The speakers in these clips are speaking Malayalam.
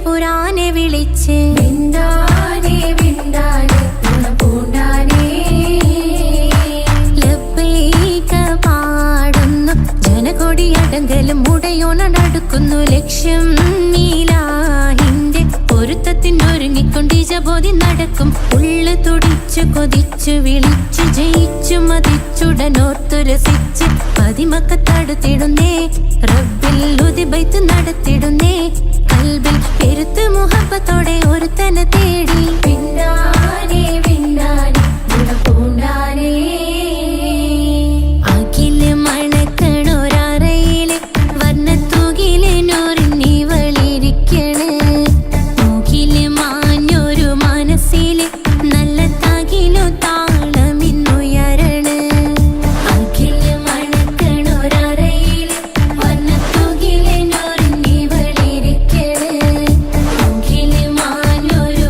പുരാനെ വിളിച്ച് വിണ്ടാനെ വിണ്ടാനെ പൂണ്ടാനെ ലബ്ബൈക പാടുന്നു ജനകൊടിയടങ്കലും മുടയോണടുക്കുന്നു ലക്ഷ്യം നീലാഹിന്റെ പൊരുത്തത്തിനൊരുങ്ങിക്കൊണ്ട് ജബോധി നടക്കും ഉള്ളു തുടിച്ചു കൊതിച്ചു വിളിച്ചു ജയിച്ചു മതിച്ചുടനോർത്തു രസിച്ച് പതിമക്കത്തടുത്തിടുന്നേ റബ്ബിൽ ഉദിബൈത്ത് നടത്തിടുന്നേ കൽബിൽ പെരുത്ത് മുഹബത്തോടെ ഒരുത്തനെ തേടി വിണ്ടാനെ വിണ്ടാനെ പൂണ്ടാനെ അഖില് മണക്കണൊരറയില് വർണ്ണത്തൂകില് നൂറിനി വളിരിക്കണ് മൂക്കില് മാഞ്ഞൊരു മനസ്സില് നല്ല തകിലു താളമിന്നുയരണ് അഖില് മണക്കണൊരറയില് വർണ്ണത്തൂകില് നൂറിനി വളിരിക്കണ് മൂക്കില് മാഞ്ഞൊരു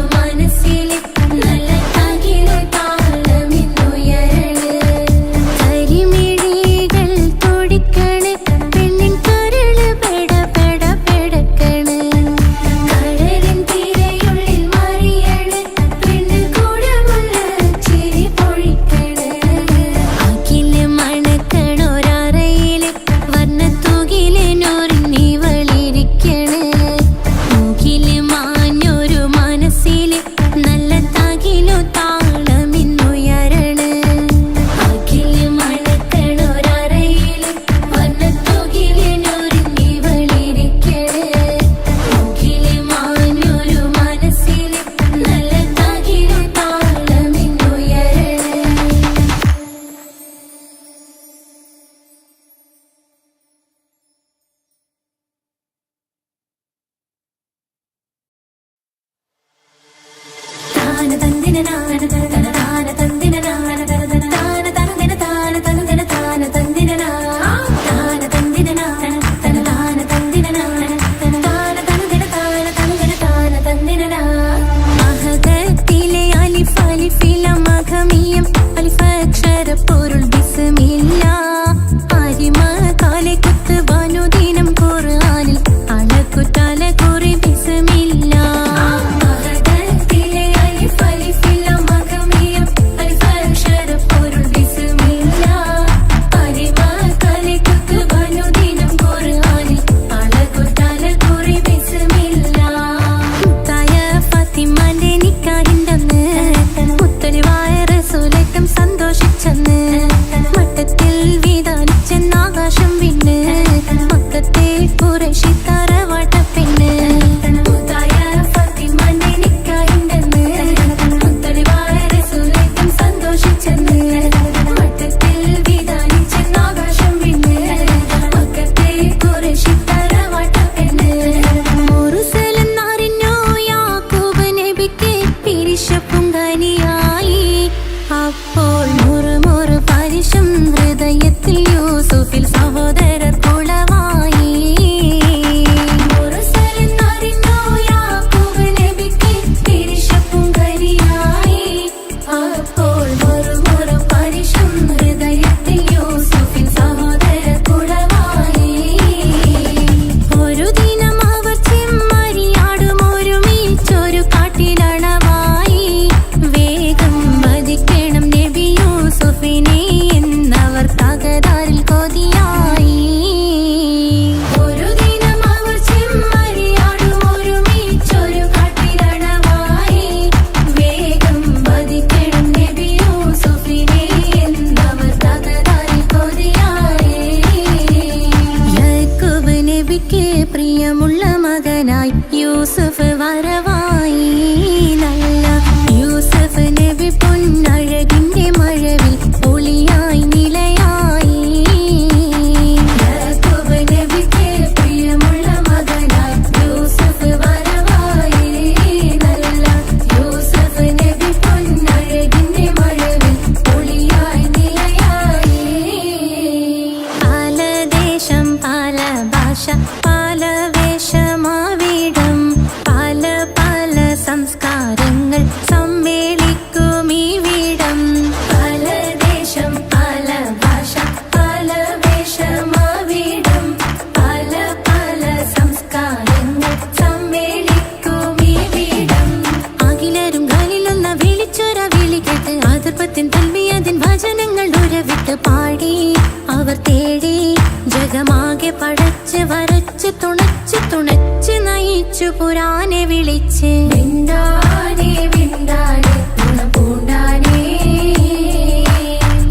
പുരാനെ വിളിച്ച് വിണ്ടാനേ വിണ്ടാനേ ഗുണപൂണ്ടാനേ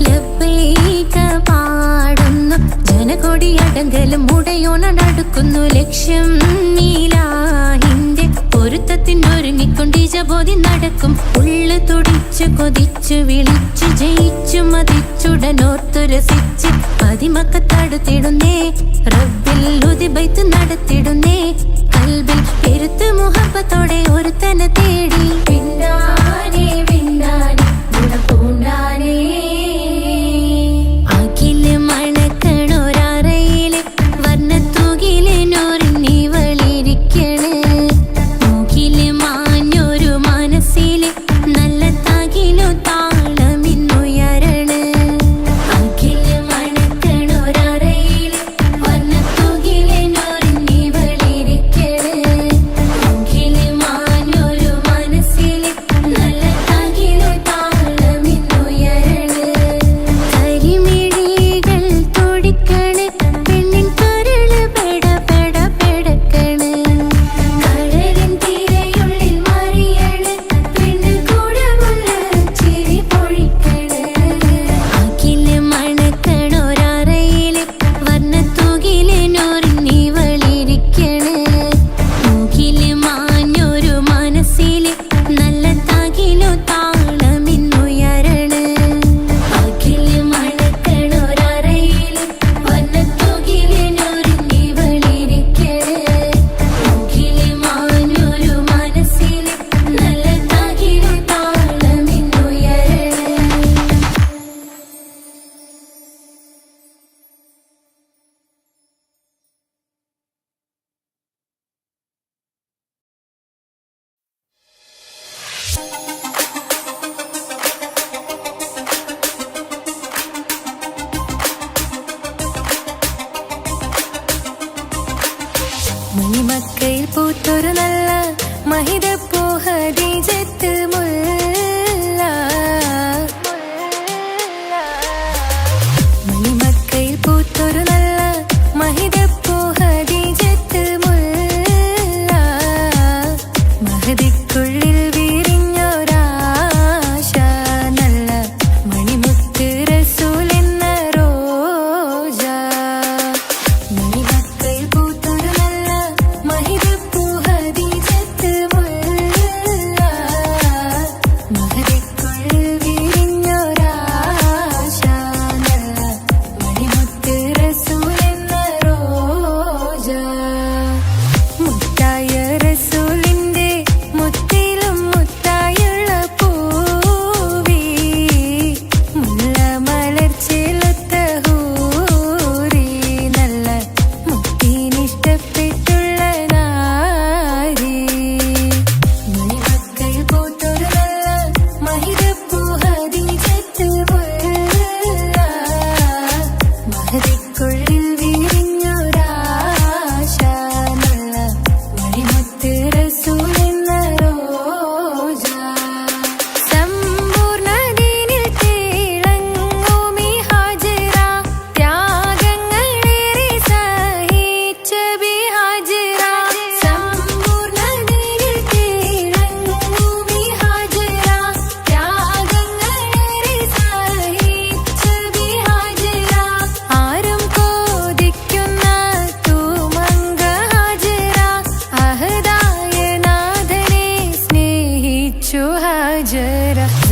ലബ്ബൈക പാടുന്നു ജനകൊടിയടങ്കലും മുടയോണടുക്കുന്നു ലക്ഷ്യം നീലാഹിന്റെ പൊരുത്തത്തിനൊരുങ്ങിക്കൊണ്ടിജബോധി നടക്കും ഉള്ളു തുടിച്ചു കൊതിച്ചു വിളിച്ചു ജയിച്ചു മതിച്ചുടനോർത്തു രസിച്ച് പതിമക്കത്തടുത്തിടുന്നേ റബ്ബിൽ ഉദിബൈത്ത് നടത്തിടുന്നേ കൽബിൽ പെരുത്ത് മുഹബത്തോടെ ഒരുത്തനെ തേടി പിന്നാനേ പിന്നാനേ ഗുണപൂണ്ടാനേ അഖില് മണക്കണൊരറയില് വർണ്ണത്തൂകില് നൂറിനി വളിരിക്കണ് മൂക്കില് മാഞ്ഞൊരു മനസ്സില് നല്ല തകിലു താളമിന്നുയരണ അഖില് മണക്കണൊരറയില് വർണ്ണത്തൂകില് നൂറിനി വളിരിക്കണ് മൂക്കില് മാഞ്ഞൊരു മനസ്സില്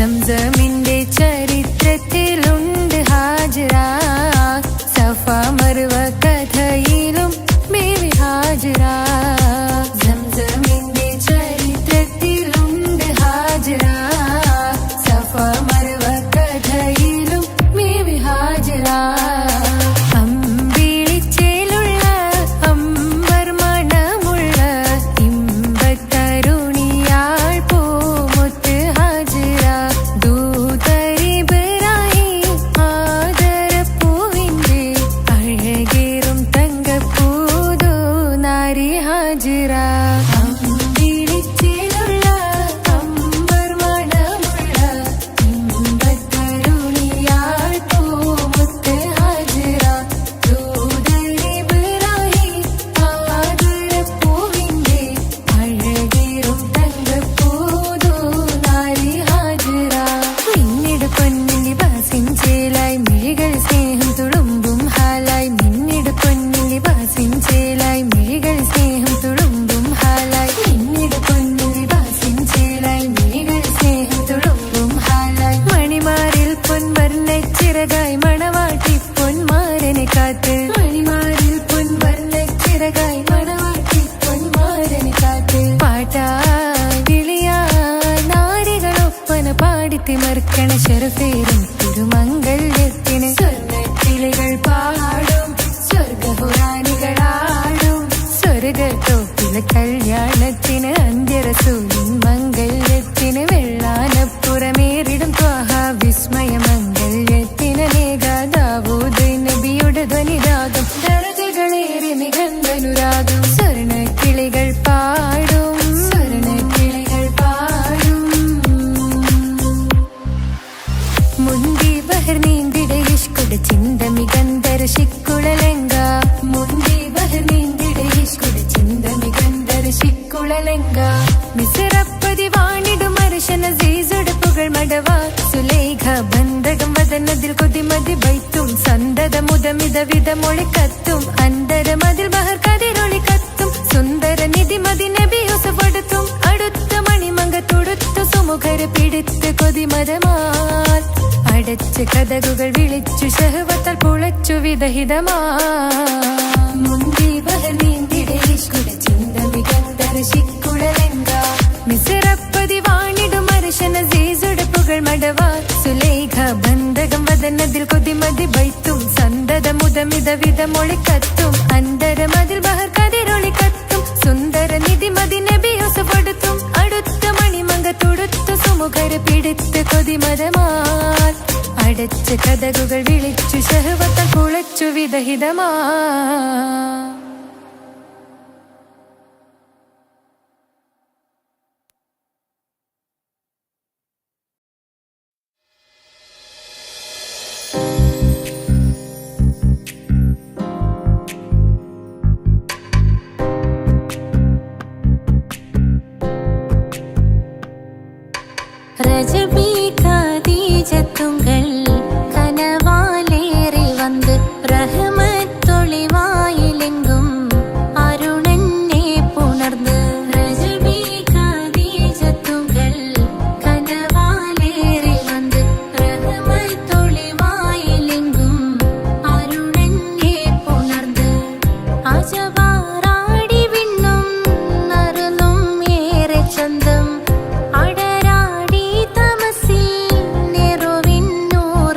സംസമിന്റെ ചരിത്രത്തിലുണ്ട് ഹാജറ, സഫ മർവ കഥയിലും ബീവി ഹാജറ. സംസമിന്റെ ചരിത്രത്തിലുണ്ട് ഹാജറ, സഫ മർവ കഥയിലും ബീവി ഹാജറ. അമ്പിളിച്ചേലുള്ള അമ്പർ മണമുള്ള ഇമ്പത്തരുണിയാൾ പൂമുത്ത് ഹാജറ. ദൂതരിബിറാഹിം ആദരപ്പൂവിന്റെ അഴകേറും തങ്കപ്പൂതോ നാരി ഹാജറ. അമ്പിളിച്ചേലുള്ള അമ്പർ മണമുള്ള ഇമ്പത്തരുണിയാൾ പൂമുത്ത് ഹാജറ. ദൂതരിബിറാഹിം ആദരപ്പൂവിന്റെ അഴകേറും തങ്കപ്പൂതോ നാരി ഹാജറ. മിന്നിട് പൊന്നിൻ ലിബാസിൻ ചേലായി മിഴികൾ സ്നേഹം തുളുമ്പും ഹാലായി. മിന്നിട് പൊന്നിൻ ലിബാസിൻ ചേലായി മിഴികൾ സ്നേഹം തുളുമ്പും ഹാലായി. മിന്നിട് പൊന്നിൻ ലിബാസിൻ ചേലായി മിഴികൾ സ്നേഹം തുളുമ്പും ഹാലായി. മണിമാരിൽ പൊൻവർണ്ണച്ചിറകായി മണവാട്ടി പൊന്മാരനെ കാത്ത്. മണിമാരിൽ പൊൻവർണ്ണച്ചിറകായി മണവാട്ടി പൊന്മാരനെ കാത്ത്. പാട്ടായി വിളിയായി നാരികളൊപ്പന പാടിത്തിമർക്കണ ശരഫേരും തിരുമംഗല്യത്തിന്. സ്വർണ്ണക്കിളികൾ പാടും സ്വർഗപുരാണികളാടും സ്വർഗത്തോപ്പിലെ കല്യാണത്തിന്. അന്ത്യരസൂലിൻ മംഗല്യത്തിന് വെള്ളാനപ്പുറമേറിടും ത്വാഹ വിസ്മയ മംഗല്യത്തിന്. മേഘാദാവൂദ് നബിയുടെ ധ്വനിരാഗം ദരജകളേറെ നിഗന്ധനുരാഗം. സ്വർണ്ണക്കിളികൾ പാടും സ്വർണ്ണക്കിളികൾ പാടും. മുന്തി ബഹർ നീന്തിട ഇഷ്കുട ചിന്ത മികന്ധര ശിക്കുളലങ്ക. മുന്തി ബഹർ നീന്തിട ഇഷ്കുട ചിന്ത മികന്ധര ശിക്കുളലങ്ക. മിസറപ്പതി വാണിടും അർശന സീസുടെ പുകൾ മടവ. സുലേഖ ബന്ധകം വദനതിൽ കൊതിമതി ബൈത്തും സന്തത മുതമിത വിധമൊളി കത്തും. അന്തരമതിൽ ബഹർ കതിരൊളി കത്തും. സുന്ദര നിധിമതി നബി യൂസഫെടുത്തും. അടുത്ത മണിമങ്ക തൊടുത്തു സുമുഖര് പിടിത്ത് കൊതിമതമാൽ. അടച്ച കഥകുകൾ വിളിച്ചു ശഹവത്താൽ പുളച്ചു വിദഹിതമാ. മുന്തി ബഹർ നീന്തിട ഇഷ്കുട ചിന്ത മികന്ധര ശിക്കുളലങ്ക. മിസറപ്പതി വാണിടും അർശന സീസുടെ പുകൾ മടവ. സുലേഖ ബന്ധകം വദനതിൽ കൊതിമതി ബൈത്തും സന്തത മുതമിത വിധമൊളി കത്തും. അന്തരമതിൽ ബഹർ കതിരൊളി കത്തും. സുന്ദര നിധിമതി നബി യൂസഫെടുത്തും. അടുത്ത മണിമങ്ക തൊടുത്തു സുമുഖര് പിടിത്ത് കൊതിമതമാൽ. അടച്ച കഥകുകൾ വിളിച്ചു ശഹവത്താൽ കുളച്ചു വിദഹിതമാ. ரஜபி கதீஜத்துங்கள் கனவாலேறி வந்து ரஹமத்தொளிவாயிலெங்கும் அருணன்னே புணர்ந்து. ரஜபி கதீஜத்துங்கள் கனவாலேறி வந்து ரஹமத்தொளிவாயிலெங்கும் அருணன்னே புணர்ந்து. അജവാറാടി വിണ്ണും നറുന്നും ഏറെ ചന്തം. അടരാടി തമസിൽ നെറുവിന്നൂർ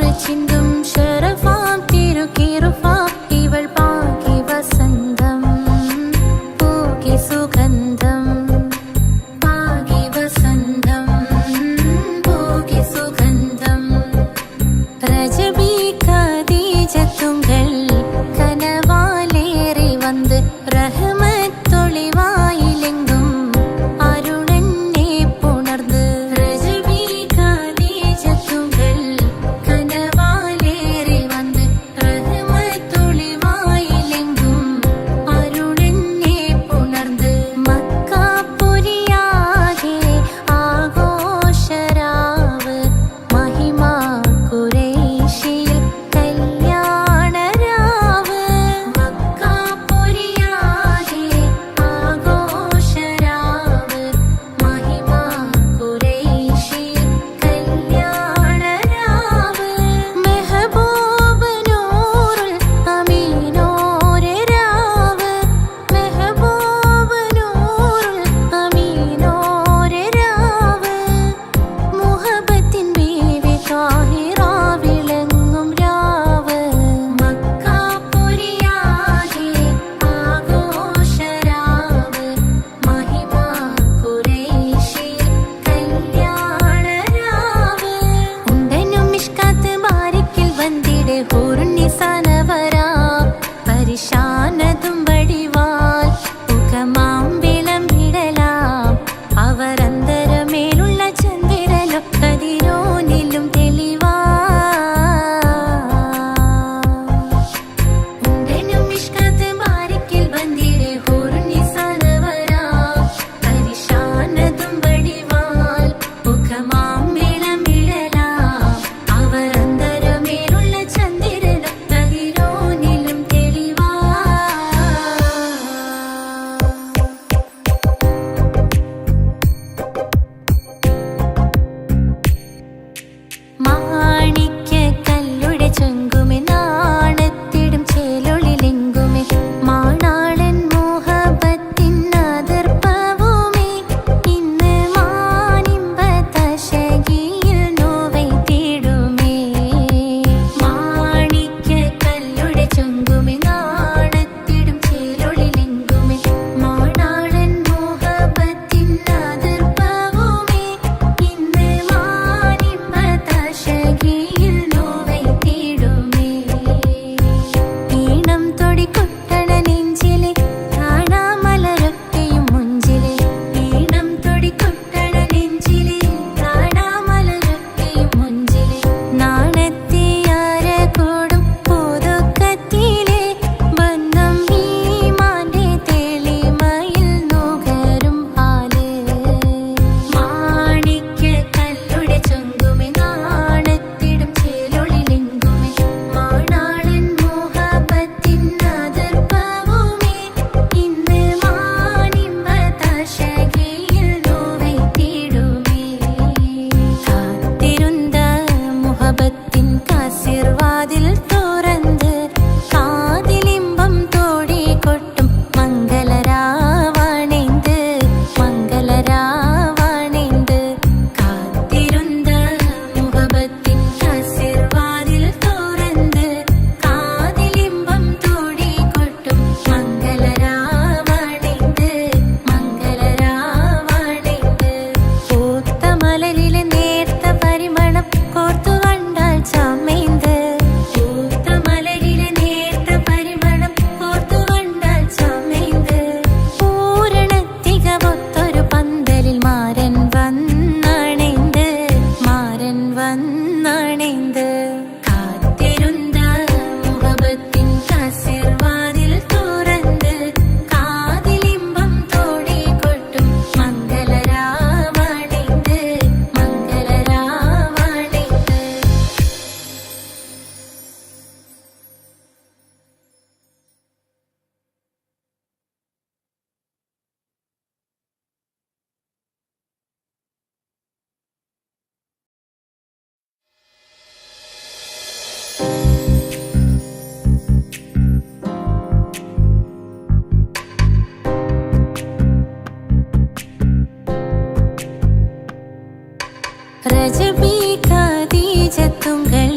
രജബി ഖദീജത്തുങ്കൾ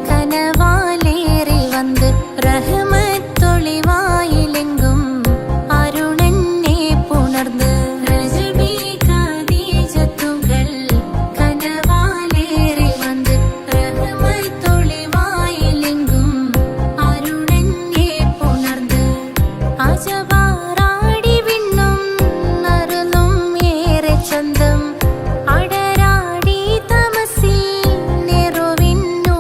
കനവാലേറി വന്ന് റഹ്മത്തൊളിവായിലെങ്കും അരുണനെ പുണർന്ന് രജബി ഖദീജത്തുങ്കൾ കനവാലേറി വന്ന് റഹ്മത്തൊളിവായിലെങ്കും അരുണനെ പുണർന്ന് അജവാറാടി വിണ്ണും നറുന്നും ഏറെ ചന്തം അടരാടി തമസിൽ നെറുവിന്നു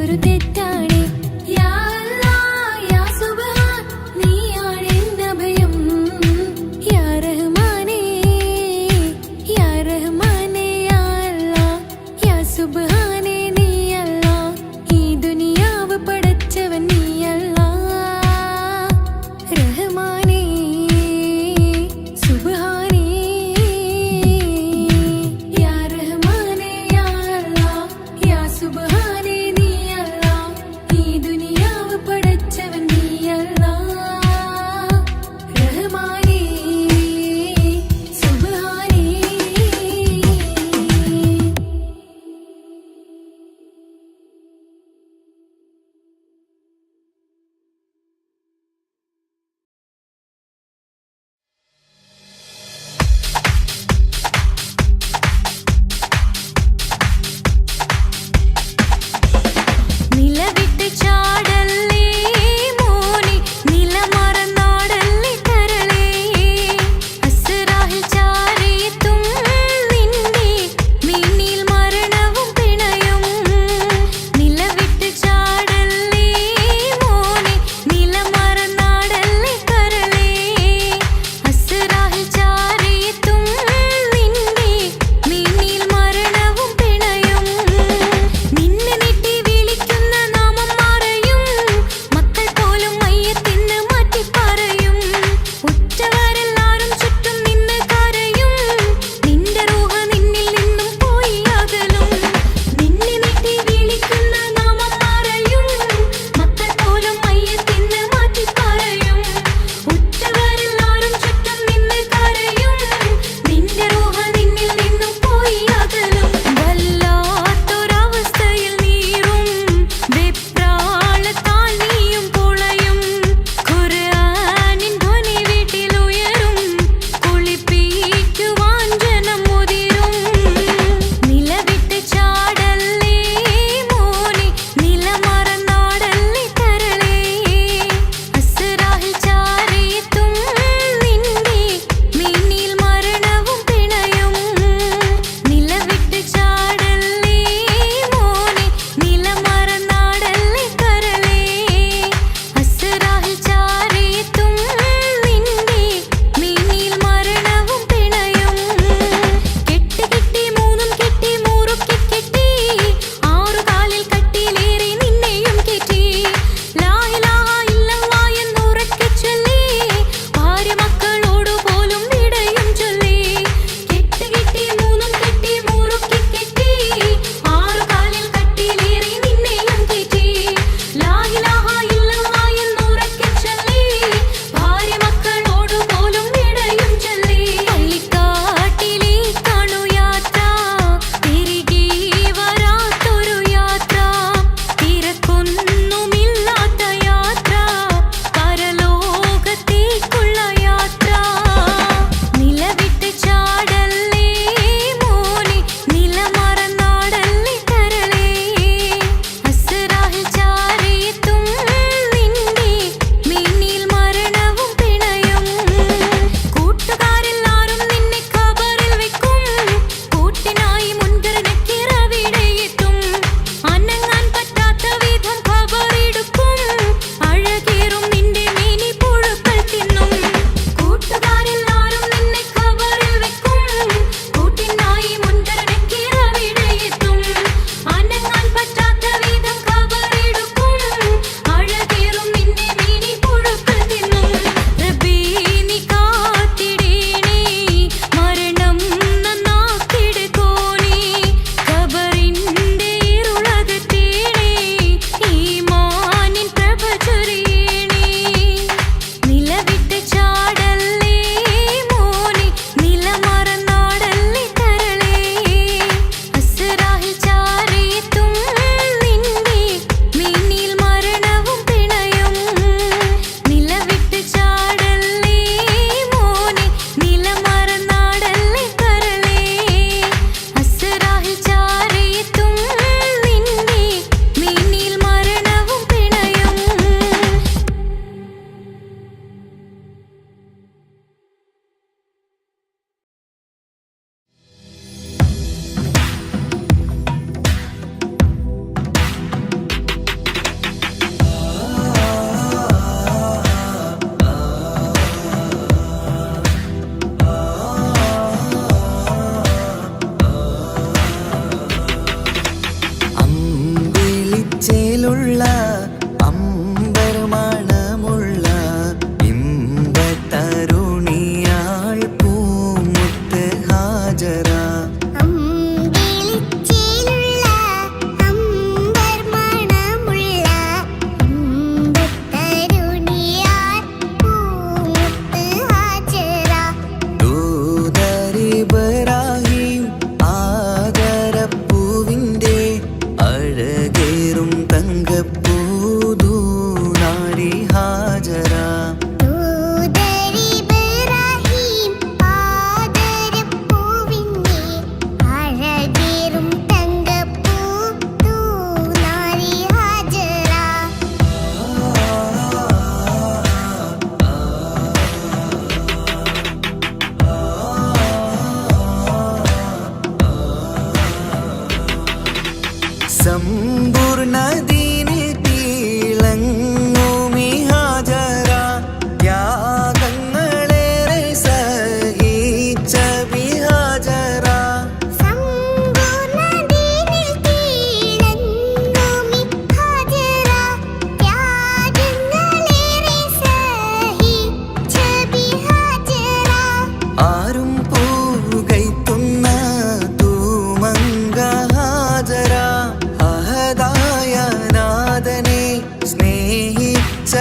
അതൊരു തെറ്റാണ്. യാ അല്ലാഹ് യാ സുബ്ഹാൻ നീയാണ് എന്റെ അഭയം. യാ റഹ്മാനേ യാ റഹ്മാനേ യാ അല്ലാഹ് യാ സുബ്ഹാനേ നീ അല്ലാഹ്. ഈ ദുനിയാവ് പടച്ചവൻ നീ അല്ലാഹ്. റഹ്മാനേ സുബ്ഹാനേ യാ റഹ്മാനേ യാ അല്ലാഹ് യാ സുബ്ഹാനേ നീ അല്ലാഹ്. അമ്പർ മണമുള്ള ഇമ്പത്തരുണിയാൾ പൂമുത്ത് ഹാജറ. ഇബ്രാഹിം ആദരപ്പൂവിൻ്റെ അഴകേറും തങ്കപ്പൂതൂനാരി ഹാജറ. സമ്പൂർണ്ണദീനിൽ തിളങ്ങുമി ഹാജറ. ത്യാഗങ്ങളേറെ സഹിച്ച ബിഹാജറ. ആരും പൂകൈത്തുന്ന തൂമങ്ക ഹാജറ. അഹദായ നാഥനെ സ്നേഹിച്ച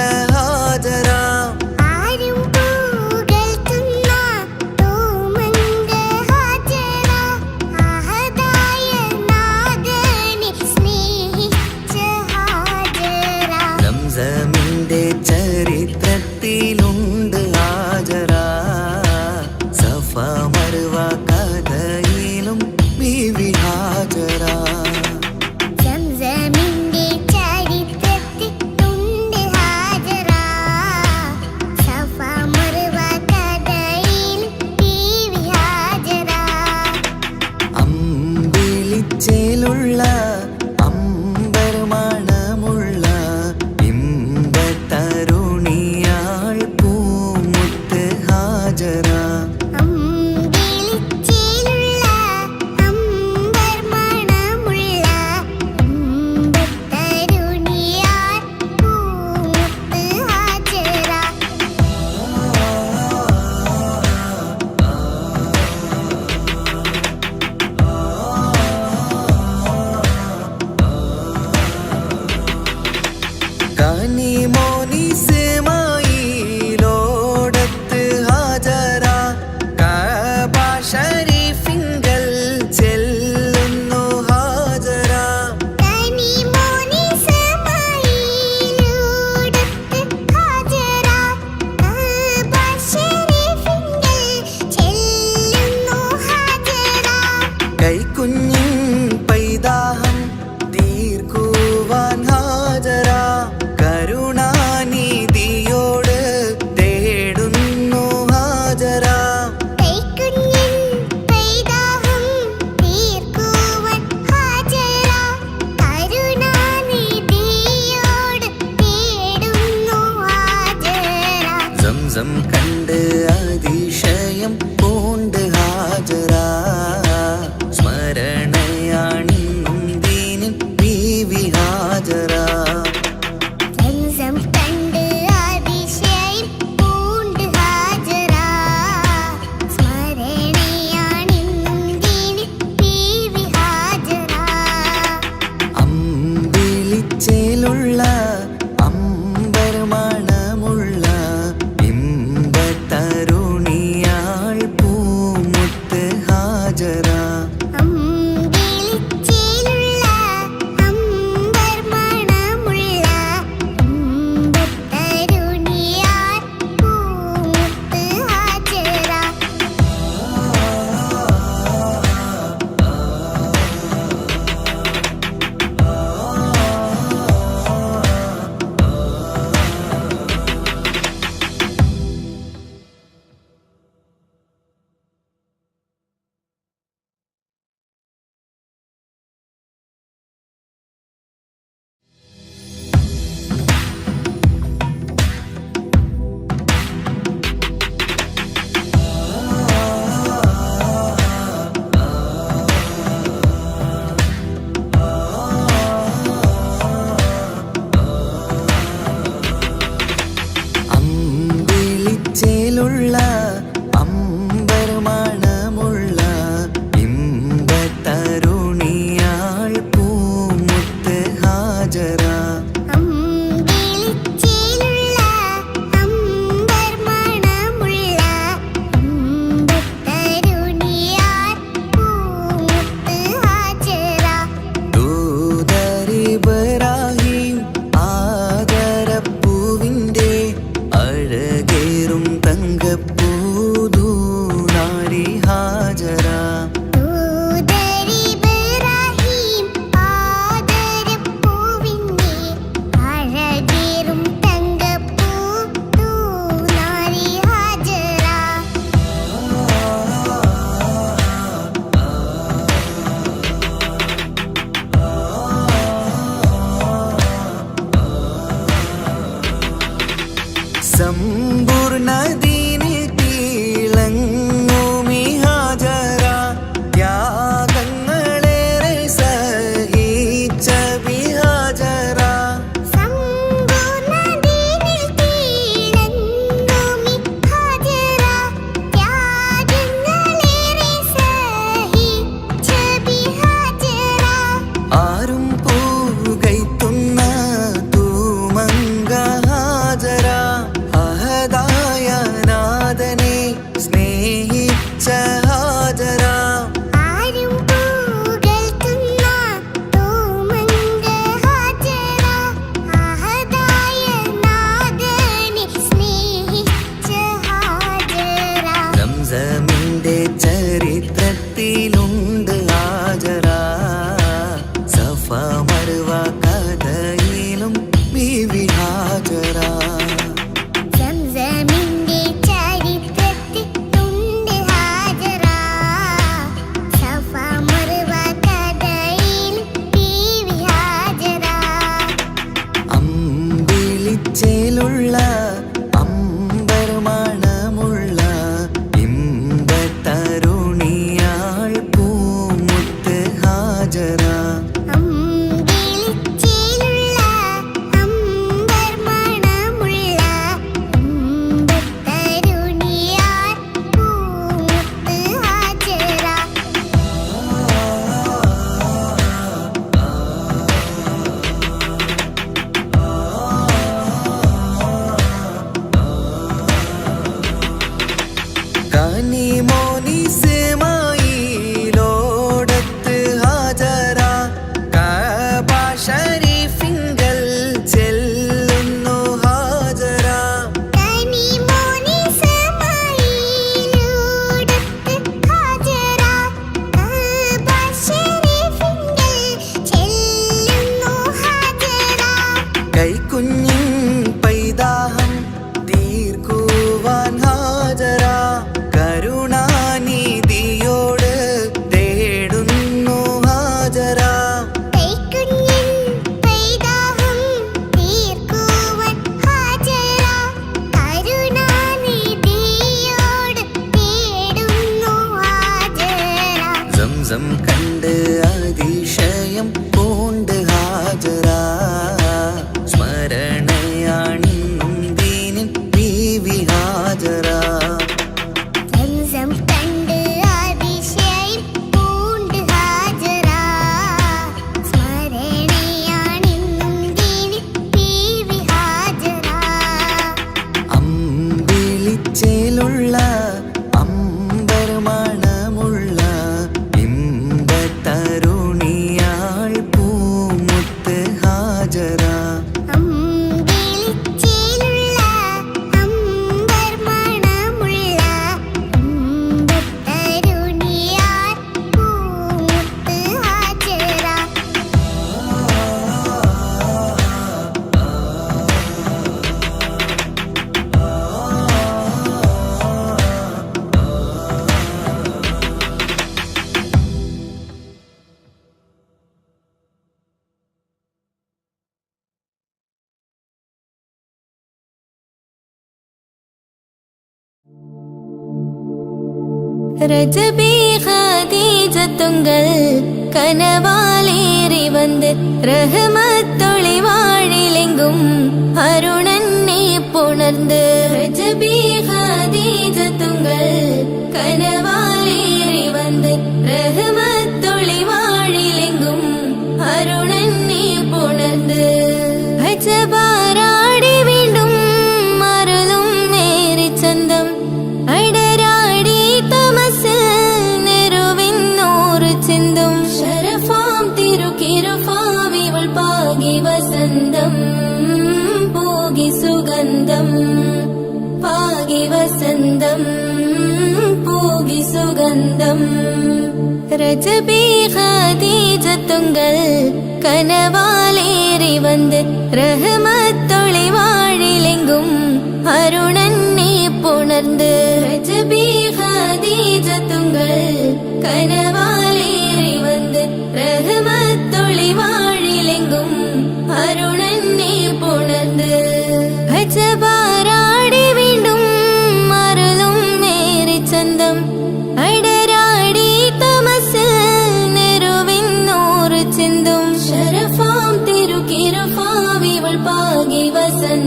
ഹാജറ. സംസമിന്റെ ചരിത്രത്തിലുണ്ട് ഹാജറ. സഫ മർവ കഥയിലും ബീവി ഹാജറ. അമ്പിളിച്ചേലുള്ള അമ്പർ മണമുള്ള ഇമ്പത്തരുണിയാൾ പൂമുത്ത് ഹാജറ. കനിമോനിസ്മായിലോടത്ത് ഹാജറ. കഅബ ശരീഫിങ്കൽ ചെല്ലുന്നു ഹാജറ. കൈക്കുഞ്ഞിൻ പൈതാഹം തീർക്കുവാൻ ഹാജറ. കരുണാനിധിയോട് തേടുന്നു ഹാജറ. സംസം കണ്ട് അതിശയം പൂണ്ട് ഹാജറ. സ്മരണയാണിന്നും ദീനിൻ ബീവി ഹാജറ. അമ്പിളിച്ചേലുള്ള അമ്പർ മണമുള്ള ഇമ്പത്തരുണിയാൾ പൂമുത്ത് ഹാജറ. സമ്പൂർണ്ണ ദീനിൽ തിളങ്ങുമി ഹാജറ ത്യാഗങ്ങളേറെ സഹിച്ച ബിഹാജറ സമ്പൂർണ്ണ ദീനിൽ തിളങ്ങുമി ഹാജറ ത്യാഗങ്ങളേറെ സഹിച്ച ബിഹാജറ ആരും പൂകൈത്തുന്ന തൂമങ്ക ഹാജറ അഹദായ നാഥനെ സ്നേഹിച്ച ഹാജറ ആരും പൂകഴ്ത്തുന്ന തൂമങ്ക ഹാജറ അഹദായ നാഥനെ സ്നേഹിച്ച ഹാജറ സംസമിന്റെ ചരിത്രത്തിലുണ്ട് ഹാജറ സഫ മർവ കഥയിലും ബീവി ഹാജറ സംസമിന്റെ ചരിത്രത്തിലുണ്ട് ഹാജറ സഫ മർവ കഥയിൽ ബീവി ഹാജറ അമ്പിളിച്ചേലുള്ള അമ്പർമണമുള്ള ഇമ്പത്തരുണിയാൾ പൂമുത്ത് ഹാജറ അമ്പിളിച്ചേലുള്ള അമ്പർമണമുള്ള ഇമ്പത്തരുണിയാർ പൂമുത്ത് ഹാജറ കനിമോനിസമായിലോടത്ത് ഹാജറ കഅബ ശരീഫിങ്കൽ ചെല്ലുന്നു ഹാജറ കനിമോനി സമായിലൂടത്ത് ഹാജറ കഅബ ശരീഫിങ്കൽ ചെല്ലുന്നു ഹാജറ കൈക്കുഞ്ഞിൻ പൈതാഹം തീർക്കുവാൻ ഹാജറ കരുണാനിധിയോട് തേടുന്നു ഹാജറ കൈക്കുഞ്ഞിൻ പൈതാഹം തീർക്കുവാൻ ഹാജറ കരുണാനിധിയോട് തേടുന്നു ഹാജറ സംസം കണ്ട് അതിശയം പൂണ്ട് ഹാജറ സ്മരണയാണിന്നും ദീനിൻ ബീവി ഹാജറ സംസം കണ്ട് അതിശയം പൂണ്ട് ഹാജറ സ്മരണയാണിന്നും ദീനിൽ ബീവി ഹാജറ അമ്പിളിച്ചേലുള്ള അമ്പർമണമുള്ള ഇമ്പത്തരുണിയാൾ പൂമുത്ത് ഹാജറ അമ്പിളിച്ചേലുള്ള അമ്പർമണമുള്ള ഇമ്പത്തരുണിയാർ പൂമുത്ത് ഹാജറ ரஜபி ஹதீஜத்துங்கள் கனவாலேறி வந்து ரஹமத்தொளி வாழிலெங்கும் அருணன்னே புணர்ந்து ரஜபி ஹதீஜத்துங்கள் கனவாலேறி வந்து ரஹமத்தொளி வாழிலெங்கும் அருணன்னே புணர்ந்து அஜபாராடி വീണ്ടും മറലും നേരി ചന്തം അടരാടി തമസിൽ നെരുവിന്നൂറ് ചിന്തും ശരഫാം തിരുക്കിരുഫാവിവൾ പാകി വസന്തം പോകി സുഗന്ധം പാകി വസന്തം പോകി സുഗന്ധം രജബി ഖദീജത്തുങ്കൾ കനവാലേറി വന്ന് റഹ്മത്തൊളി വാഴിലെങ്കും അരുണന്നെ പുണർന്ന് രജബി ഖദീജത്തുങ്കൾ കനവാലേറി വന്ന് റഹ്മത്തൊളി വാഴിലെങ്കും അരുണന്നെ പുണർന്ന് അജബാരാടി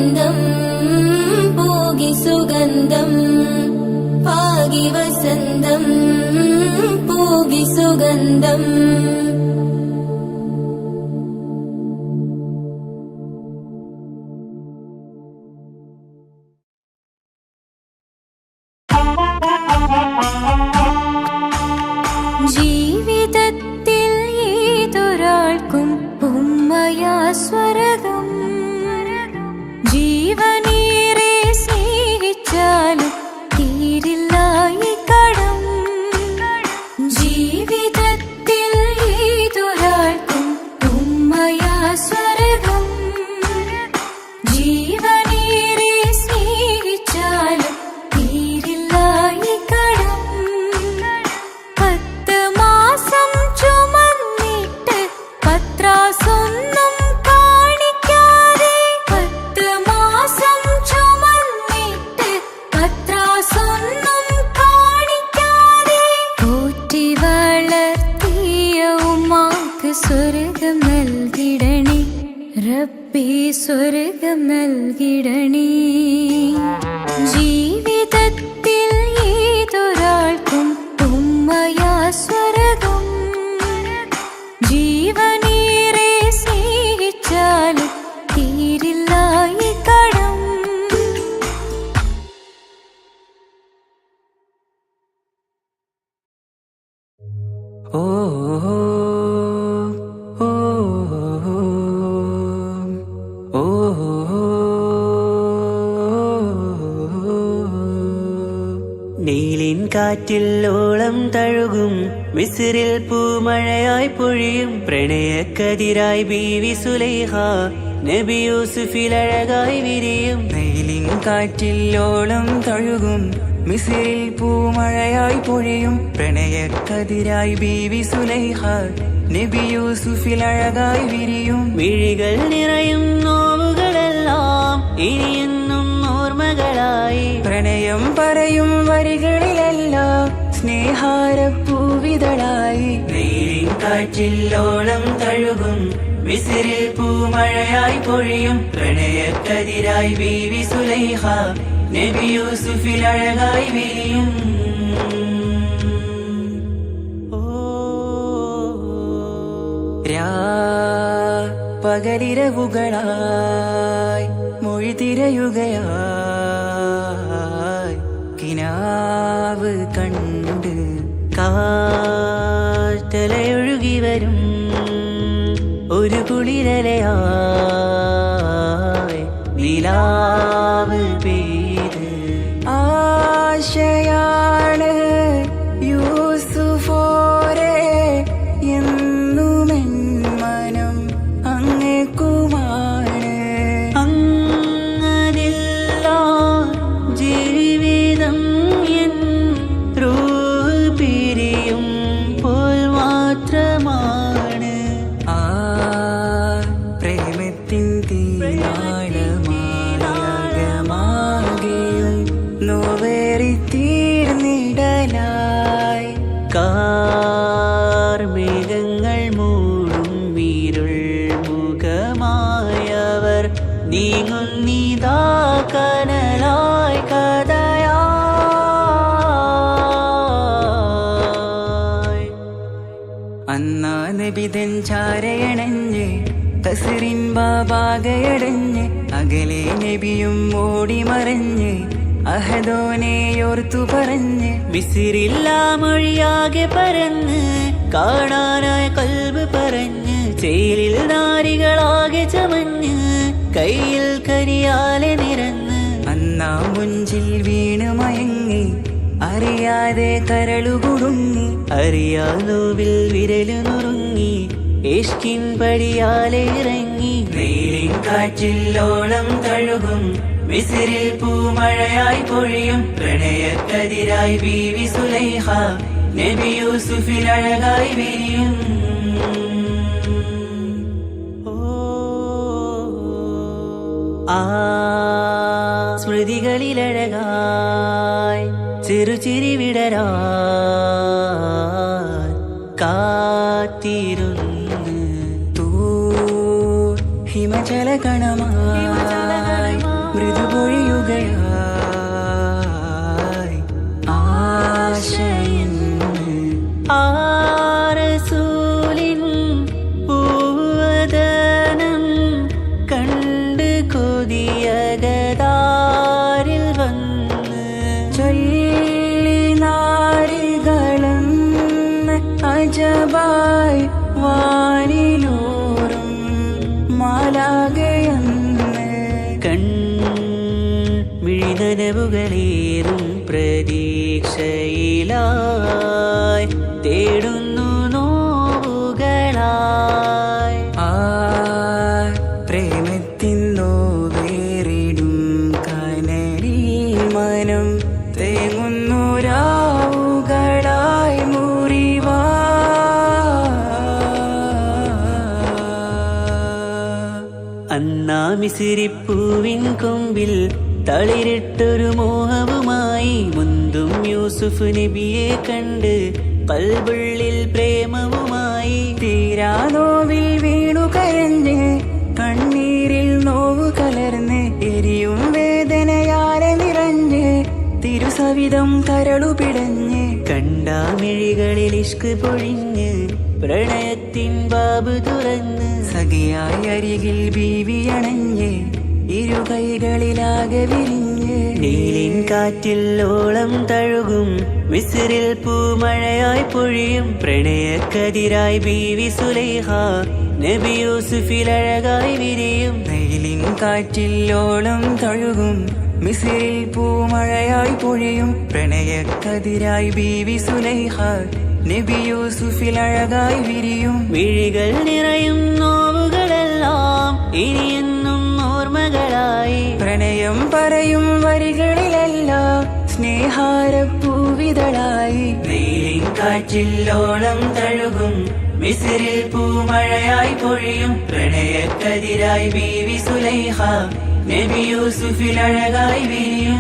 വസന്തം പൂകി സുഗന്ധം പാകി വസന്തം പൂകി സുഗന്ധം ജീവിതത്തിൽ ഏതൊരാൾക്കും ഉമ്മയാ സ്വർഗം ജീവനേറെ സ്നേഹിച്ചാലും തീരില്ല ഈ കടം ജീവിതത്തിൽ ഏതൊരാൾക്കും ഉമ്മയാ സ്വർഗം ജീവനേറെ സ്നേഹിച്ചാലും തീരില്ല ഈ കടം 10 മാസം ചുമന്നിട്ട് പത്രാസൊന്നും കാണിക്കാതെ 10 മാസം ചുമന്നിട്ട് പത്രാസൊന്നും കാണിക്കാതെ പോറ്റി വളർത്തിയ ഉമ്മാക്ക് സ്വർഗം നൽകിടണേ റബ്ബേ സ്വർഗം നൽകിടണേ ജീവിതത്തിൽ ഏതൊരാൾക്കും ഉമ്മയാ സ്വർഗം ജീവനേറെ സ്നേഹിച്ചാലും തീരില്ല ഈ കടം ഓ ഓ ഓ നീലിൻ കാറ്റിൽ ഓളം തഴുകും മിസ്രിൽ പൂമഴയായി പൊഴിയും പ്രണയക്കതിരായി ബീവി സുലൈഹ നബി യൂസുഫിൽ അഴകായി വിരിയും നീലിൻ കാറ്റിൽ ഓളം തഴുകും മിസ്രിൽ പൂമഴയായി പൊഴിയും പ്രണയക്കതിരായി ബീവി സുലൈഹ നബി യൂസുഫിൽ അഴകായി വിരിയും മിഴികൾ നിറയും നോവുകളെല്ലാം ഇനിയെന്നും ഓർമ്മകളായി പ്രണയം പറയും വരികളിലെല്ലാം സ്നേഹാരപ്പൂവിതളായി നീലിൻ കാറ്റില്ലോളം തഴുകും മിസ്രിൽ പൂമഴയായി പൊഴിയും പ്രണയക്കതിരായി ബീവി സുലൈഹ നബി യൂസുഫിൽ അഴകായി വിരിയും പകലിരവുകളായി മൊഴി തിരയുകയായി കിനാവ് കണ്ട് കാറ്റലയൊഴുകി വരും ഒരു കുളിരലയായി നിലാവ് പെയ്ത് ആശയാണ് യൂസുഫോരെ എന്നുമെൻ മനം അങ്ങേക്കുമാണ് അങ്ങനില്ല ജീവിതം എൻ റൂഹ് പിരിയും പോൽ മാത്രമാണ് ആ പ്രേമത്തിൻ തീരാളമാകെയും നോവേറി തീർന്നിടലായി കാർമേഘങ്ങൾ മൂടും വീരുൾ മുഖമായവർ നീങ്ങുന്നിതാ കനലായി കഥയായി അന്നാ നബിതൻ ചാരയണഞ്ഞ് തസ്റിൻ ബാബാകയടഞ്ഞ് അകലെ നബിയും ഓടി മറഞ്ഞ് അഹദോനെയോർത്തു പറഞ്ഞ് മിസ്രില്ല മൊഴിയാകെ പരന്ന് കാണാനായ കൽബ് പറഞ്ഞ് ചേലിൽ നാരികളാകെ ചമഞ്ഞ് കയ്യിൽ കരിയാലെ നിറന്ന് അന്നാ മുഞ്ചിൽ വീണ് മയങ്ങി അറിയാതെ കരളുകുടുങ്ങി അറിയാലോവിൽ വിരലു നുറുങ്ങി ഇഷ്കിൻ പടിയാലെ ഇറങ്ങി നീലിൻ കാറ്റില്ലോളം തഴുകും മിസ്രിൽ പൂമഴയായി പൊഴിയും പ്രണയക്കതിരായി ബീവി സുലൈഹ നബി യൂസുഫിൽ അഴകായി വിരിയും ആ സ്മൃതികളിലഴകായി ചെറുചിരി വിടരാൻ കാത്തിരുന്ന് ഹിമച ഹിമജല കണമായി മൃദുപൊഴിയുകയായി ആശയിൻ ആരസൂലിൻ പൂവദനം കണ്ട് കൊതിയകതാരിൽ വന്ന് ചൊല്ലി നാരികളെന്ന് അജബായി വാനിലൂറും മാലാകയെന്ന് കൺമിഴിനനവുകളേറും പ്രതീക്ഷയിലായി തേടുന്നു നോവുകളായി പ്രേമത്തിൻ നോവേറിടും കനലിൽ മനം തേങ്ങുന്നു രാവുകളായി മുറിവാ അന്നാ മിസിരിപ്പൂവിൻ കൊമ്പിൽ തളിരിട്ടൊരു മോഹവുമായി മുന്തും യൂസുഫ് നബിയെ കണ്ട് കൽബുള്ളിൽ പ്രേമവുമായി തീരാ നോവിൽ വീണു കരഞ്ഞ് കണ്ണീരിൽ നോവ് കലർന്ന് എരിയും വേദനയാലെ നിറഞ്ഞ് തിരുസവിധം കരളുപിടഞ്ഞ് കണ്ടാമിഴികളിൽ ഇഷ്ക് പൊഴിഞ്ഞ് പ്രണയത്തിൻ ബാബ് തുറന്ന് സഖിയായി അരികിൽ ബീവിയണഞ്ഞ് ഇരു കൈകളിലാകെ വിരിഞ്ഞ് നീലിൻ കാറ്റിൽ ഓളം തഴുകും മിസ്രിൽ പൂമഴയായി പൊഴിയും പ്രണയക്കതിരായി ബീവി സുലൈഹ നബി യൂസുഫിൽ അഴകായി വിരിയും നീലിൻ കാറ്റിൽ ഓളം തഴുകും മിസ്രിൽ പൂമഴയായി പൊഴിയും പ്രണയക്കതിരായി ബീവി സുലൈഹ നബി യൂസുഫിൽ അഴകായി വിരിയും മിഴികൾ നിറയും നോവുകളെല്ലാം ഇനിയെന്നും ഓർമ്മകളായി പ്രണയം പറയും വരികളിലെല്ലാം സ്നേഹാരപ്പൂവിതളായി നീലിൻ കാറ്റില്ലോളം തഴുകും മിസ്രിൽ പൂമഴയായി പൊഴിയും പ്രണയക്കതിരായി ബീവി സുലൈഹ നബി യൂസുഫിൽ അഴകായി വിരിയും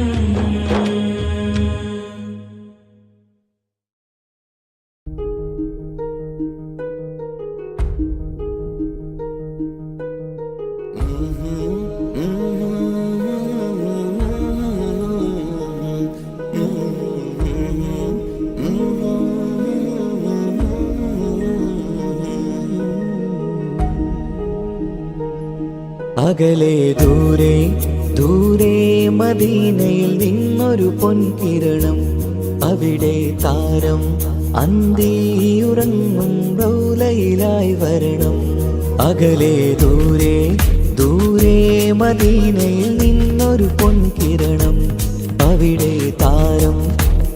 അകലെ ദൂരെ ദൂരെ മദീനയിൽ നിന്നൊരു പൊൻകിരണം അവിടെ താരം അന്തിയുറങ്ങും റൗലയിലായി വരണം അകലെ ദൂരെ ദൂരെ മദീനയിൽ നിന്നൊരു പൊൻകിരണം അവിടെ താരം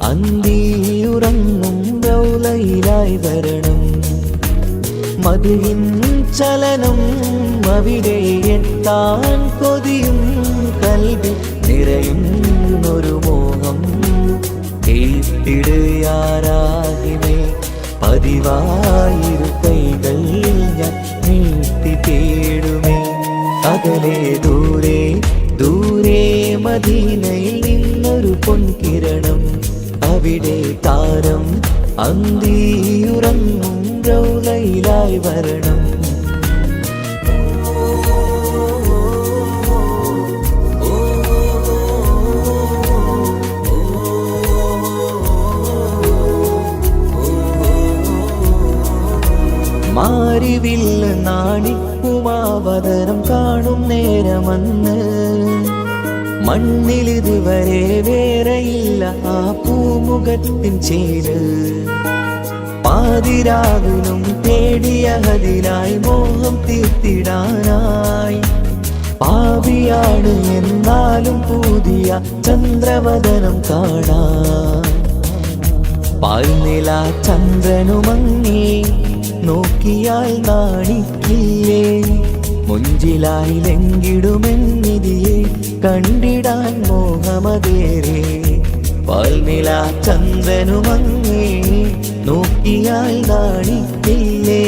അന്തിയുറങ്ങും റൗലയിലായി വരണം മതിയിൻ ചലനം അവിടെ എത്താൻ കൊതിയും കൽവിൽ നിറയുന്നൊരു മോഹം കേട്ടിടുയാരാകിമേ പതിവായിരു കൈകൾ ഞാൻ നീട്ടി തേടുമേ അകലെ ദൂരെ ദൂരെ മദീനയിൽ നിന്നൊരു പൊൻകിരണം അവിടെ താരം അന്തിയുറങ്ങും റൗലയിലായി വരണം മാരിവില്ല നാണിക്കുമാവതരം കാണും നേരമന്ന് മണ്ണിലിതുവരെ വേറെയില്ല ആ പൂമുഖത്തിൻ ചേര് പാതിരാവിലും തേടിയ ഹതിലായി മോഹം തീർത്തിടാനായി പാപിയാണ് എന്നാലും പുതിയ ചന്ദ്രവദനം കാണാൻ പാൽനില ചന്ദ്രനുമങ്ങി നോക്കിയാൽ നാണിക്കില്ലേ മുഞ്ചിലായി ലംഘിടുമെന്നിതിയെ കണ്ടിടാൻ മോഹമതേറെ പാൽനില ചന്ദ്രനുമങ്ങി നോക്കിയാൽ നാണിക്കില്ലേ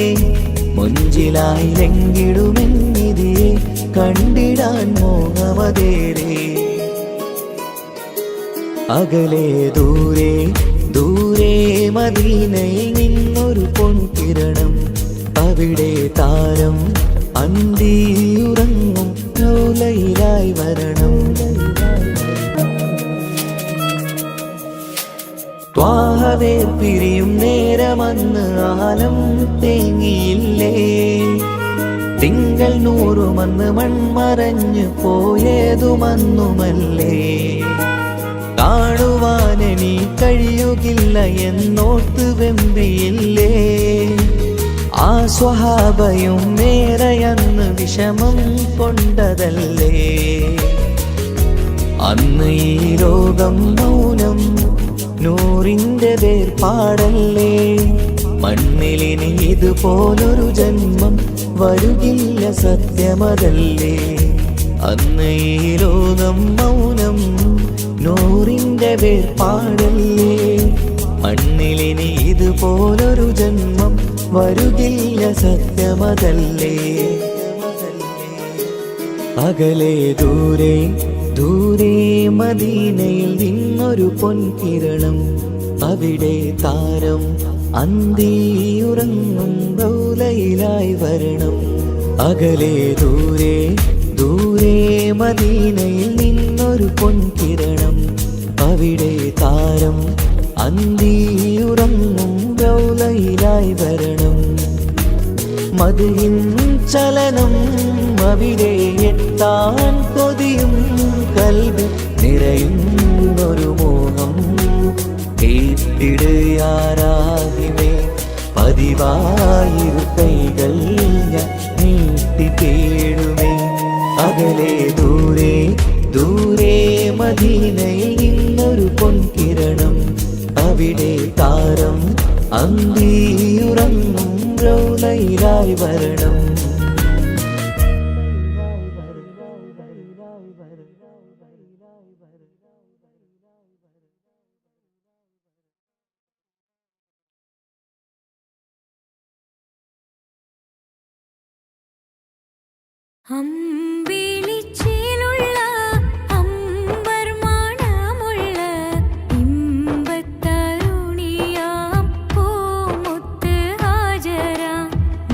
മുഞ്ചിലായി ലംഘിടുമെന്നിതിയെ കണ്ടിടാൻ മോഹമതേറെ അകലെ ദൂരെ ദൂരെ മദീനയിൽ നിന്നൊരു പൊൻകിരണം അവിടെ താരം അന്തിയുറങ്ങും പിരിയും നേരമന്ന് ആലം തേങ്ങിയില്ലേ. തിങ്കൾ നൂറുമന്ന് മൺമറഞ്ഞു പോയതുമന്നുമല്ലേ. കാണുവാനെനി കഴിയുകില്ല എന്നോർത്ത് വെമ്പിയില്ലേ. ആ സ്വഹാബയും മേറയന്ന് വിഷമം കൊണ്ടതല്ലേ. അന്ന് ഈ ലോകം മൗനം, നൂറിന്റെ വേർപാടല്ലേ. മണ്ണിലിനി ഇതുപോലൊരു ജന്മം വരുകില്ല സത്യമതല്ലേ. അന്ന് ഈ ലോകം മൗനം, നൂറിന്റെ വേർപാടല്ലേ. മണ്ണിലിനി ഇതുപോലൊരു ജന്മം വരുകില്ല സത്യമതല്ലേ. അകലെ ദൂരെ ദൂരെ മദീനയിൽ നിന്നൊരു പൊൻകിരണം. അവിടെ താരം അന്തിയുറങ്ങും റൗലയിലായി വരണം. അകലെ ദൂരെ ദൂരെ മദീനയിൽ നിന്നൊരു പൊൻകിരണം. അവിടെ താരം അന്തിയുറങ്ങും റൗലയിലായി വരണം. മദിഹിൻ ചലനം അവിടെ എത്താൻ കൊതിയും കൽബ് നിറയുന്നൊരു മോഹം. കേട്ടിടുയാരാകിമേ പതിവായിരു കൈകൾ ഞാൻ നീട്ടി തേടുമേ. അകലെ ദൂരെ ദൂരെ മദീനയിൽ നിന്നൊരു പൊൻകിരണം. അവിടെ താരം അന്തിയുറങ്ങും റൗലയിലായി വരണം. അമ്പിളിച്ചേലുള്ള അമ്പർ മണമുള്ള ഇമ്പത്തരുണിയാം പൂമുത്ത് ഹാജര.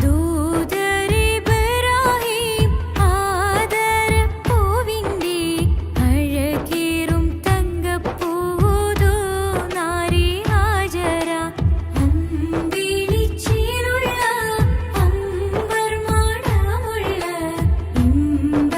ദൂതരിബ്രാഹിം ആദരപ്പൂവിൻ്റെ അഴകേറും തങ്കപ്പൂതോ നാരി ഹാജര. അമ്പിളിച്ചേലുള്ള അമ്പർ മണമുള്ള ഇമ്പ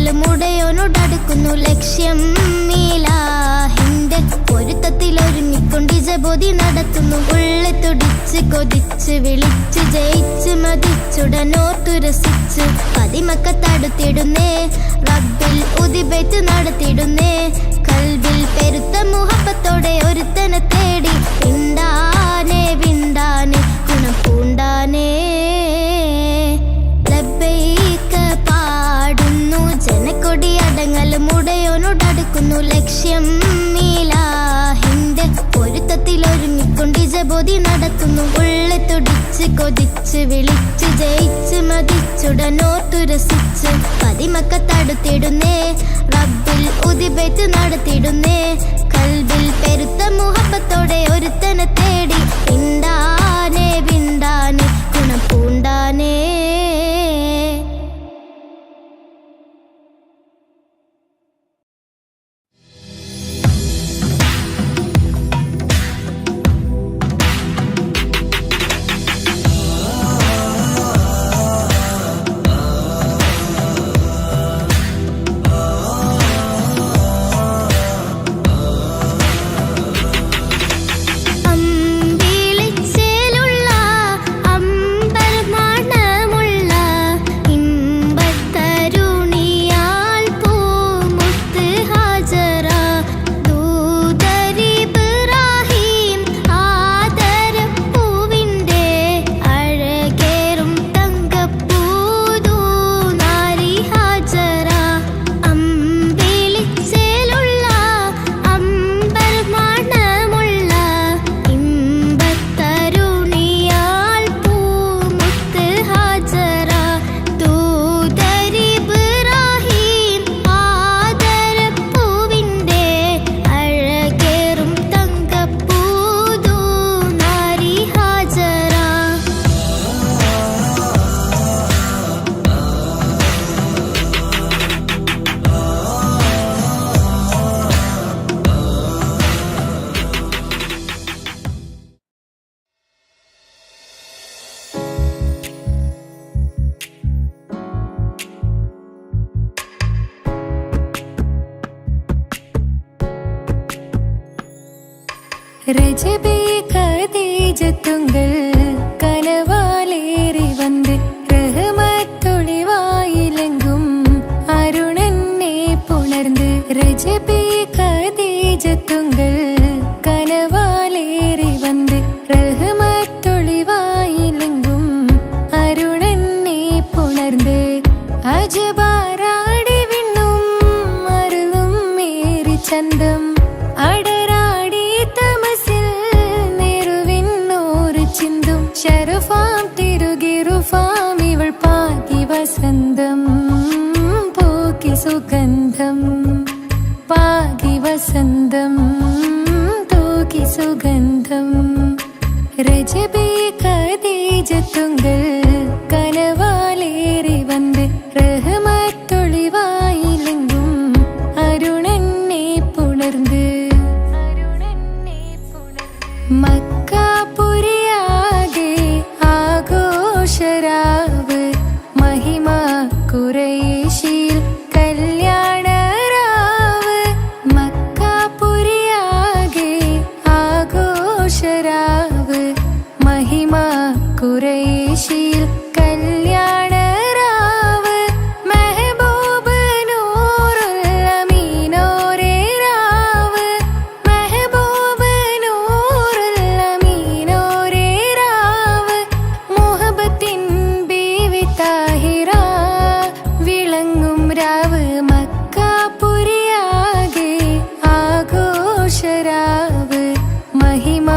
അടങ്ങലും ഉടയോനോടടുക്കുന്നു ലക്ഷ്യം മീലാഹിന്റെ പൊരുത്തത്തിലൊരുങ്ങിക്കൊണ്ട് ജബോധി നടത്തുന്നു. ഉള്ളി തുടിച്ച് കൊതിച്ച് വിളിച്ച് ജയിച്ച് മതിച്ചുടനോർത്തു രസിച്ച് പതിമക്കത്തടുത്തിടുന്നേ റബ്ബിൽ ഉദിബൈത്ത് നടത്തിടുന്നേ. കൽബിൽ പെരുത്ത മുഹബത്തോടെ ഒരുത്തനെ തേടി വിണ്ടാനേ വിണ്ടാനേ ഗുണം പൂണ്ടാനേ. ലബ്ബൈക പാടുന്നു ജനക്കൊടി അടങ്ങലും ഉടയോനോടടുക്കുന്നു ലക്ഷ്യം മീലാഹിന്റെ പൊരുത്തത്തിലൊരുങ്ങിക്കൊണ്ട് ജബോധി നടത്തുന്നു. ഉള്ളി തുടിച്ച് കൊതിച്ച് വിളിച്ച് ജയിച്ച് മതിച്ചുടനോർത്തു രസിച്ച് പതിമക്കത്തടുത്തിടുന്നേ റബ്ബിൽ ഉദിബൈത്ത് നടത്തിടുന്നേ. കൽബിൽ പെരുത്ത മുഹബത്തോടെ ഒരുത്തനെ തേടി വിണ്ടാനേ വിണ്ടാനേ ഗുണം പൂണ്ടാനേ. ரஜபே கதீஜத்துங்கள் கனவாலேறி வந்து ரஹமத்தொளிவாயிலெங்கும் அருணன்னே புணர்ந்து. ரஜபே கதீஜத்துங்கள் கனவாலேறி வந்து ரஹமத்தொளிவாயிலெங்கும் அருணன்னே புணர்ந்து. அஜபாராடி விண்ணும் அருளும் மேரி சந்தம் ഷറഫാം തിരുകിറുഫാം ഇവൾ പാകി വസന്തം പോക്കി സുഗന്ധം പാകി വസന്തം തൂക്കി സുഗന്ധം. രജബേ ഖദീജത്തുങ്കൾ കനവാലേറി വന്ന് റഹ്മത്തൊളിവായിലെങ്കും അരുണന്നെ പുണർന്ന്. മക്കാപുരിയാകെ ആഘോഷരാവ് മഹിമ ഖുറൈശിൽ കല്യാണരാവ്. മക്കാപുരിയാകെ ആഘോഷരാവ് മഹിമ ഖുറൈശിൽ കല്യാണരാവ്. മെഹബൂബ് നൂറുൽ അമീനോരേ രാവ്. മെഹബൂബ് നൂറുൽ അമീനോരേ രാവ്. മുഹബത്തിൻ ബീവി താഹിറ വിളങ്ങും രാവ്. മക്കാപുരിയാകെ ആഘോഷരാവ് മഹിമ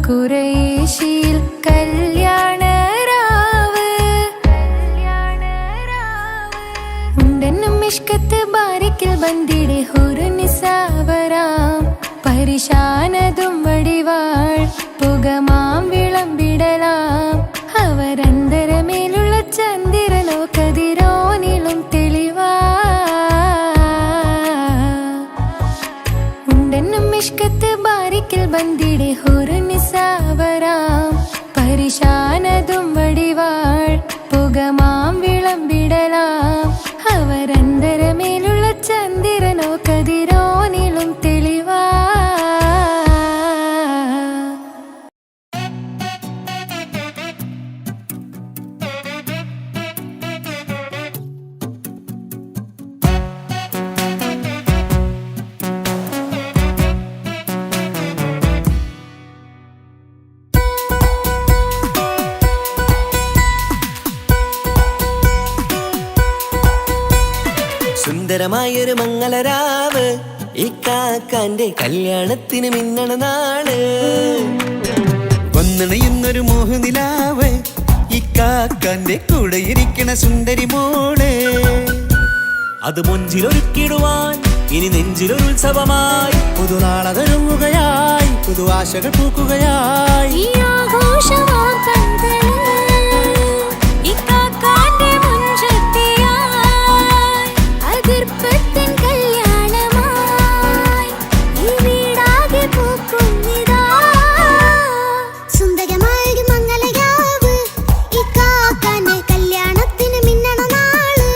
ഖുറൈശിൽ കല്യാണരാവ്. ഉണ്ടെന്നും ഇഷ്കത്ത് ബാരിക്കിൽ ബന്ദിടെ ഹുറുനിസാവരാം. പരിശാനതും വടിവാൾ പുകമാം വിളമ്പിടലാം. അവരന്തരമേലുള്ള ചന്ദ്രനോ കതിരോനിലും തെളിവാ. ഉണ്ടെന്നും ഇഷ്കത്ത് ബാരിക്കിൽ ബന്ദിടെ ഹുറുനിസാവരാം. പരിശാനതും വടിവാൾ പുകമാം വിളമ്പിടലാം. അവരന്തരമേ സുന്ദരമായൊരു മംഗളരാവ് ഇക്കാക്കാന്റെ കല്യാണത്തിന് മിന്നണ നാള്. വന്നണയുന്നൊരു മോഹനിലാവ് ഇക്കാക്കാന്റെ കൂടെ ഇരിക്കണ സുന്ദരി മോള്. അത് മൊഞ്ചിലൊരുക്കിടുവാൻ ഇനി നെഞ്ചിലൊരു ഉത്സവമായി പുതുനാളതൊരുങ്ങുകയായി പുതുവാശകൾ പൂക്കുകയായി. ഈ ആഘോഷമാം കൺകളിൽ ഇക്കാക്കാന്റെ മുൻചെത്തിയായി അതിർപ്പത്തിൻ കല്യാണമായി ഈ വീടാകെ പൂക്കുന്നിതാ. സുന്ദരമായൊരു മംഗളരാവ് ഇക്കാക്കാന്റെ കല്യാണത്തിന് മിന്നണ നാള്.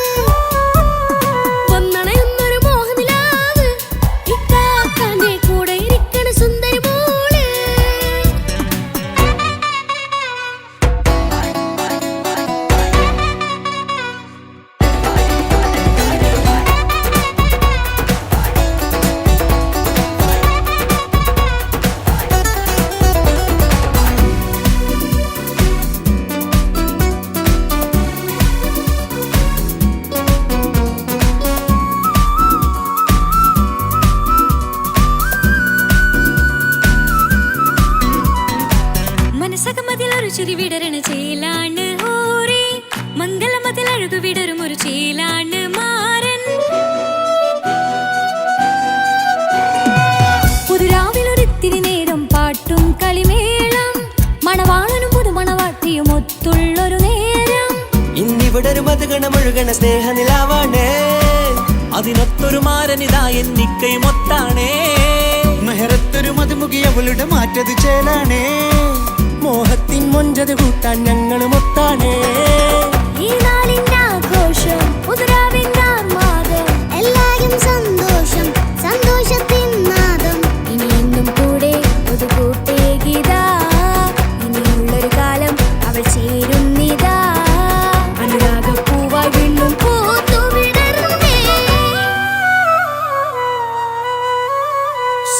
വന്നണയുന്നൊരു മോഹനിലാവ് ഇക്കാക്കാന്റെ കൂടെ ഇരിക്കണ സുന്ദരി മോള്. മനസകമതിലൊരു ചിരി വിടരണ ചേലാണ് ഹോറി മംഗളമതിൽ അഴകു വിടരും ഒരു ചേലാണ് മാരൻ. പുതുരാവിലൊരിത്തിരി നേരം പാട്ടും കളിമേളം മണവാളനും പുതുമണവാട്ടിയും ഒത്തുള്ളൊരു നേരം. ഇന്നിവിടെ ഒരു മധുഗണമൊഴുകണ സ്നേഹനിലാവാണേ അതിനൊത്തൊരു മാരനിതാ എന്നിക്കയും ഒത്താണേ. മെഹറത്തൊരു മധുമുഖി അവളുടെ മാറ്റത് ചേലാണേ മോഹത്തിൻ മൊഞ്ചത് കൂട്ടാൻ ഞങ്ങളും ഒത്താണേ. ഈ നാളിന്റെ ആഘോഷം പുതുരാവിന്റെ ആർമാദം എല്ലാരും സന്തോഷം സന്തോഷത്തിൻ നാദം. ഇനി എന്നും കൂടെ പുതുകൂട്ടേ ഗീതാ ഇനിയുള്ളൊരു കാലം അവൾ ചേരുന്നിതാ. അനുരാഗപ്പൂവായി വീണ്ടും പൂത്തു വിടർന്നേ.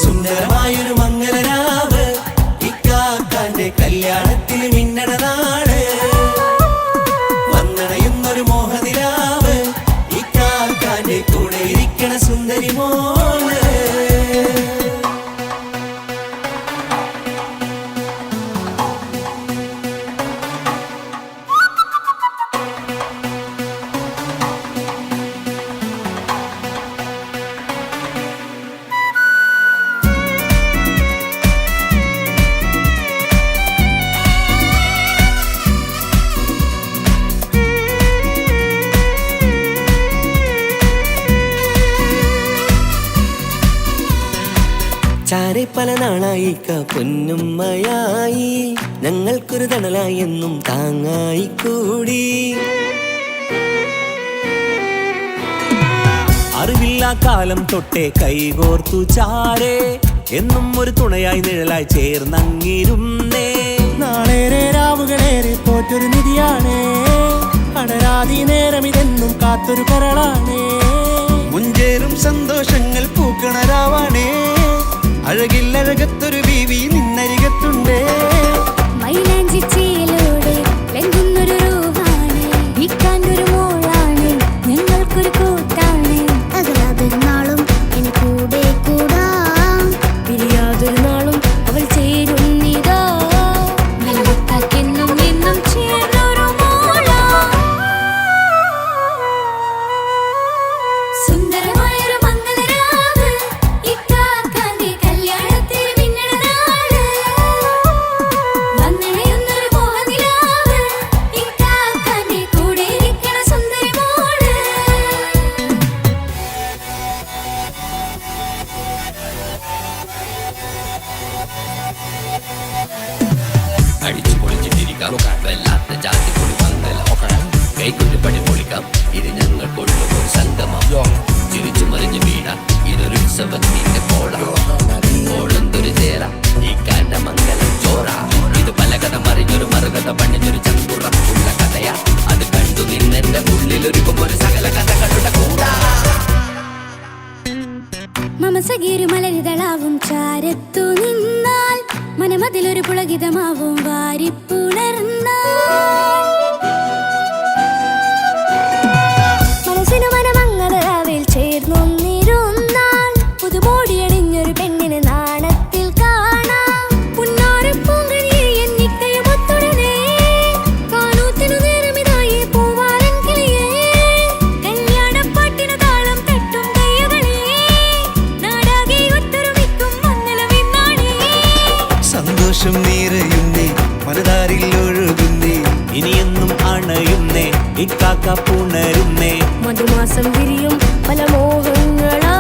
സുന്ദരമായൊരു മംഗളരാവ് ഇക്കാക്കാന്റെ കല്യാണത്തിന് മിന്നണ നാള്. വന്നണയുന്നൊരു മോഹനിലാവ് ഇക്കാക്കാന്റെ കൂടെ ഇരിക്കണ സുന്ദരി മോള്. ചാരെ പല നാളായി പൊന്നുമ്മയായി ഞങ്ങൾക്കൊരു തണലായി എന്നും താങ്ങായി കൂടി. അറിവില്ലാ കാലം തൊട്ടേ കൈകോർത്തു ചാരേ എന്നും ഒരു തുണയായി നിഴലായി ചേർന്നങ്ങിരുന്നേ. നാളേറെ രാവുകളേറെ പോറ്റൊരു നിധിയാണേ അടരാതി നേരം ഇതെന്നും കാത്തൊരു കരളാണേ. മുഞ്ചേറും സന്തോഷങ്ങൾ പൂക്കണരാവാണേ അഴകില്ലഴകത്തൊരു ബീവി നിന്നരികത്തുണ്ടേ. മൈലാഞ്ചിച്ചേലോടെ ലംഘുന്നൊരു രൂപാണ് ഇക്കാന്റൊരു മോളാണ് ഞങ്ങൾക്കൊരു കൂട്ടാണ്. അകലാതൊരു നാളും ഇനി കൂടെ കൂടാം പിരിയാതൊരു നാളും അവൾ ചേരുന്നിതാ. നൽകത്താക്കെന്നും എന്നും ചേർന്നൊരു മോളാ. സുന്ദരമായൊരു മംഗളരാവ് ഇക്കാക്കാന്റെ കല്യാണത്തിന് മിന്നണ നാള്. വന്നണയുന്നൊരു മോഹനിലാവ് ഇക്കാക്കാന്റെ കൂടെ ഇരിക്കണ സുന്ദരി മോള്. അടിച്ചു പൊളിച്ചിട്ടിരിക്കാം വല്ലാത്ത ജാതി പൊളി മംഗല കൈക്കൊണ്ടു പണി പൊളിക്കാം ഇത് ഞങ്ങൾ കൊള്ളും ഒരു സംഗമം ചിരിച്ചു മറിഞ്ഞു വീണ ഇതൊരു ഉത്സവത്തിന്റെ കോളന്തൊരു ചേര ഈ കാന്റെ മംഗലം ചോറ. ഇത് പല കഥ മറിഞ്ഞൊരു മറുകഥ പണിഞ്ഞൊരു ചങ്കുറപ്പുള്ള കഥയാ അത് കണ്ടു നിന്നെന്റെ ഉള്ളിലൊരുക്കും ഒരു സകല കഥകളുടെ കൂടാ. മമസഗീരു മലരിതളാവും ചാരത്തു നിന്നാൽ മനമതിലൊരു പുളകിതമാവും വാരിപ്പുണർന്നാൽ. മനസ്സിനു മനമംഗളരാവിൽ സന്തോഷം നിറയുന്നേ മനതാരിൽ ഒഴുകുന്നേ ഇനിയെന്നും അണയുന്നേ ഇക്കാക്ക പുണരുന്നേ മധുമാസം വിരിയും പല മോഹങ്ങളാ